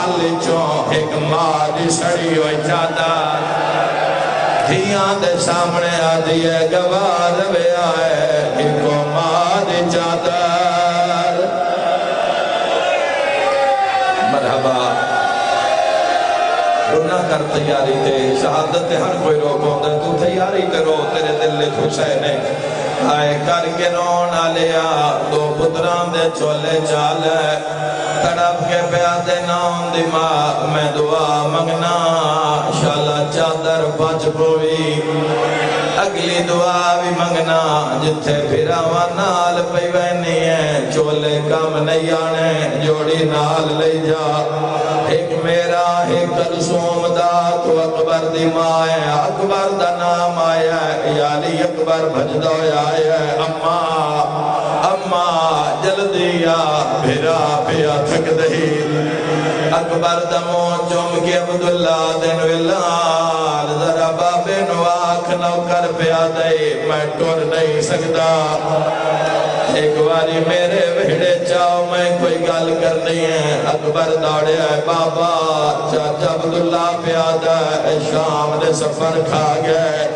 محل چوں ایک ماں دی سڑی ہوئی چادر دھیاں دے سامنے آدھی ہے گوار وے آئے ایک ماں دی چادر مرحبا رونا کر تیاری تے شہادت ہر کوئی روک ہوتا ہے تو تیاری کرو تیرے دل حسین آئے کر کے رون آلیا دو پتران دے چولے چال ہے تڑپ کے پیادے نام دی ماں میں دعا مگنا شالا چادر بچ پوی اگلی دعا بھی مگنا جتھے پھرا نال پئی وینی ہے چولے کم نہیں آنے جوڑی نال لے جا ایک میرا ایک کلثوم دا تو اکبر دی ماں ہے اکبر دا نام آیا ہے یعنی اکبر بھجدہ آیا ہے اماں جلدی آ بھیرا پیا تھک دہی اکبر دمو چوم کے عبداللہ دن ویلال ذرا بابے نواک نو کر پیا دے میں ٹور نہیں سکتا ایک باری میرے بھیڑے چاہو میں کوئی گال کرنی ہے اکبر دوڑے ہے بابا چاچا عبداللہ پیادہ ہے شام دے سفر کھا گئے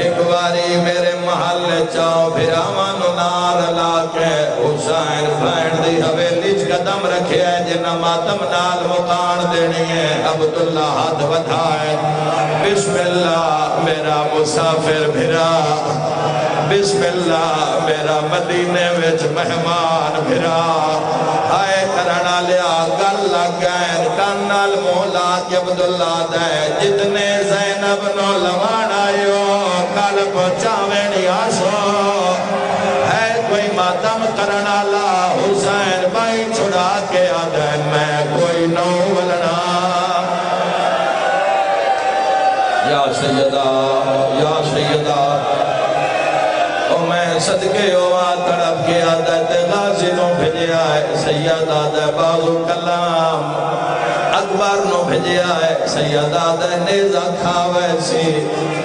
ایک باری میرے محل چاہو پھر آمانو نار لاکے حسین بھائن دی حویلی قدم رکھے ہے جنہ ماتم نال مقان دینی ہے عبداللہ ہاتھ بدھائے بسم اللہ میرا مسافر بھرا بسم اللہ میرا مدینے وچ مہمان بھرا آئے کرنا لیا گل لگائیں کانال مولا کی عبداللہ دے جتنے زینب نو لوان آئیو کل پچاوینی آشو ہے کوئی ماتم کرنا لا حسین بھائی چھڑا کے آدھے میں کوئی نو ولنا یا سیدہ میں صدقے ہوا تڑپ کے عادت غازی نو بھیجے آئے سید آدھے بازو کلام اکبر نو بھیجے آئے سید آدھے نیزہ کھاوے سی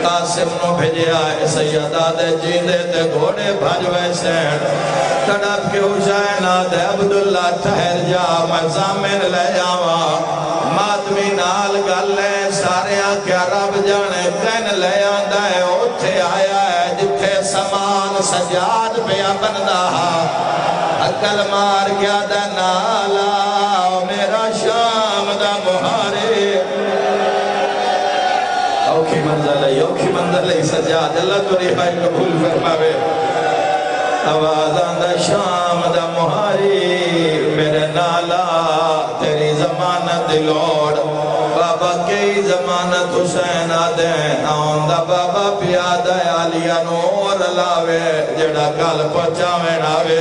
قاسم نو بھیجے آئے سید آدھے جیندے تے گھوڑے بھجوے سین تڑپ کے حسین آدھے عبداللہ ٹھہر جا میں زامن لے جاوا ماتمی نال گلے سارے آکیا رب جانے کن لے آندہ ہے اٹھے آیا ہے جتھے سامان سجاد پیا بندہ عقل مار گیا دا نالا میرا شام دا مہارے اوکھی منزل ہے سجاد اللہ تو رہائی قبول فرماوے آوازان دا شام دا مہاری میرے نالا تیری زمانت لوڑ بابا کئی زمانت حسین آدھیں آن دا بابا پیادہ آلیا نور لاوے جڑا کل پچاویں آوے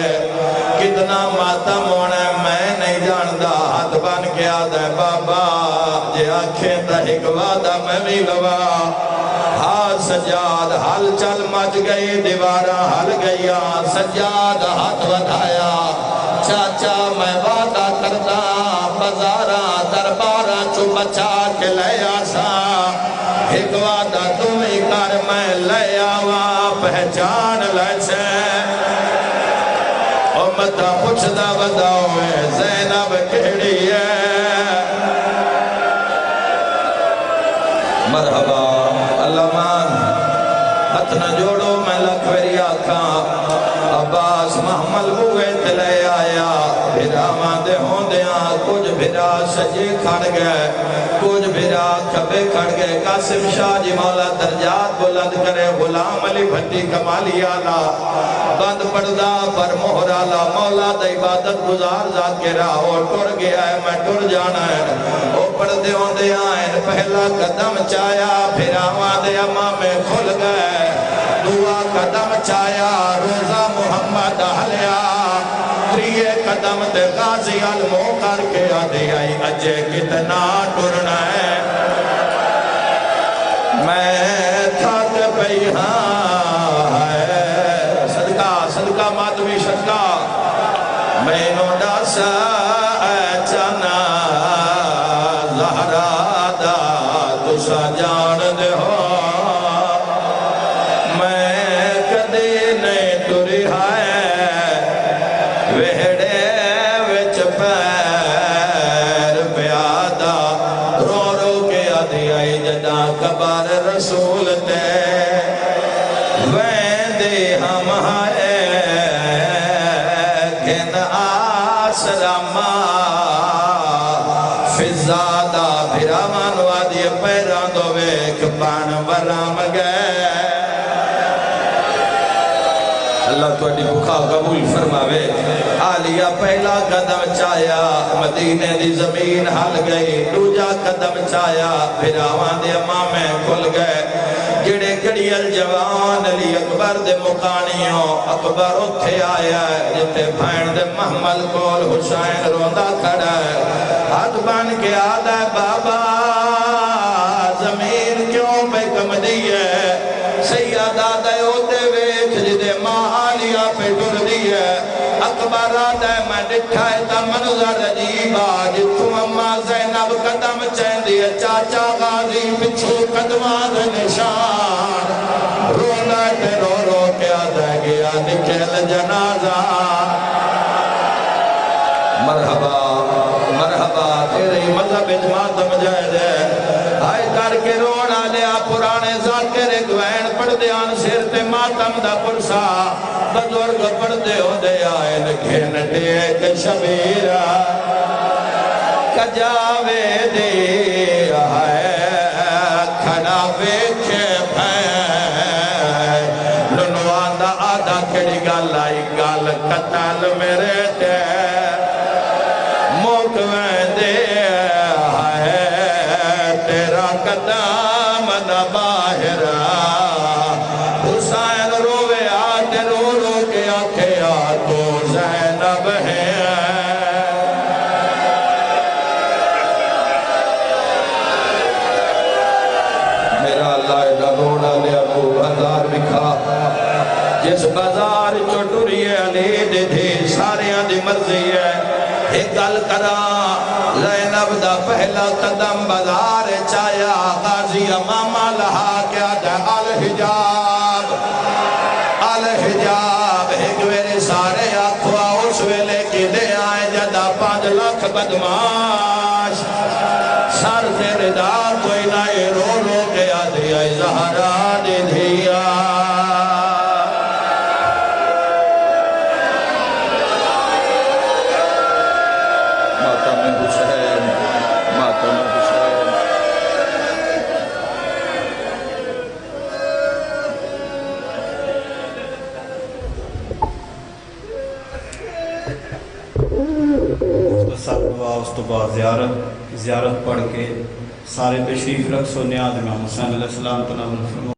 کتنا ماتم ہونے میں نہیں جاندہ ہاتھ بن کے آدھیں بابا جے آنکھیں تا ایک وعدہ میں بھی لوا ہاتھ سجاد حل چل مچ گئی دیوارہ حل گیا سجاد ہاتھ ودھایا چاچا میں وعدہ کرتا بزارہ دربارہ چو بچا کے لے آسا ایک وعدہ تمہیں کر میں لے آوا پہچان لے سے امتہ پوچھتا بداؤ ہے زینب کہڑی ہے مرحبا اللہ مان ہتھ نہ جوڑو میں لکھوری آکھاں عباس محمل ہوئے تلے آیا بھیرا ماندے ہوں دیاں کچھ بھیرا سجے کھڑ گئے کچھ بھیرا کھبے کھڑ گئے قاسم شاہ جی مولا درجات بلند کرے غلام علی بھٹی کمالی آلا بند پردہ پر مہر آلا مولا دا عبادت گزار ذاکرہ اور ٹر گیا ہے میں ٹر جانا ہے او پردے ہوں دیاں پہلا قدم چایا بھیرا ماندے اماں میں کھل گئے دعا قدم چایا روزہ محمد اہلیا تریے قدم دے غازی علمو کر کے آدھی آئی اجے کتنا ٹرنا ہے میں تھاک پئی ہاں صدقہ ماتمی صدقہ میں نو ڈاسا چانا زہرا دا تسا جان دے ہو ویڑے وچ پیر پیا دربار رسول تے ویندے ہم ہے گھن آسرا فضادہ بھرامان وادی پیران دو ویک پان ورام گئے اللہ تو اڈی بکھا قبول فرماوے آلیہ پہلا قدم چایا مدینے دی زمین حل گئی دوجا قدم چایا پھر آوان دے امامیں کھل گئے جڑے گڑی الجوان علی اکبر دے مقانیوں اکبر اتھے آیا ہے جتے بھائن دے محمل کول حسین روندہ کھڑا ہے ہاتھ بان کے آدھا ہے بابا زمین کیوں بے کم دی ہے سیادہ دے ہوتے ویکھ جدے ماں آلیہ پہ ڈر دی ہے اکبر آدھا ہے میں ڈٹھائے تا منظر عجیبا جتوں اممہ زینب قدم چین دیئے چاچا غازی پچھو قدمان نشان رونا تے رو رو کے آدھا گیا نکل جنازہ مرحبا مرحبا تیرے مذہب اجماعت مجاہد ہے آئے کر کے رونا لیا پرانے ذاکر گوین پڑھ دیان سیر تے ماتم دا پرسا بزرگ پڑھ دے ہو دے آئے گھن ٹیک شبیرہ کجاوے دے آئے کھڑا بیکھے بھائے لنوان دا آدھا کھڑی گال آئی گال قتال میرے تے موکویں دے آئے تیرا قدام نہ باہرہ حسین روے آتے رو رو کے آکھے آتو زینب ہے میرا اللہ ایڈا روڑا لیا وہ بازار بکھا جس بازار چوٹوری ہے علی دے دے سارے آدھی مرضی ہے ایک گل کرا زینب دا پہلا قدم بازار چایا غازی امامہ لہا کیا جا الحجاب الحجاب ایک ویرے سارے آکھوا اس ویلے کی دے آئے جدہ 5 لاکھ بدماش سر تیرے دا کوئی نائے رو رو کے آدھی آئی زہرہ دی دھیا ماتم حسین ماتم حسین مختصر دعا اس تو بعد زیارت پڑھ کے سارے تشریف رکھ سو نیاز امام حسین علیہ السلام تناول فرمو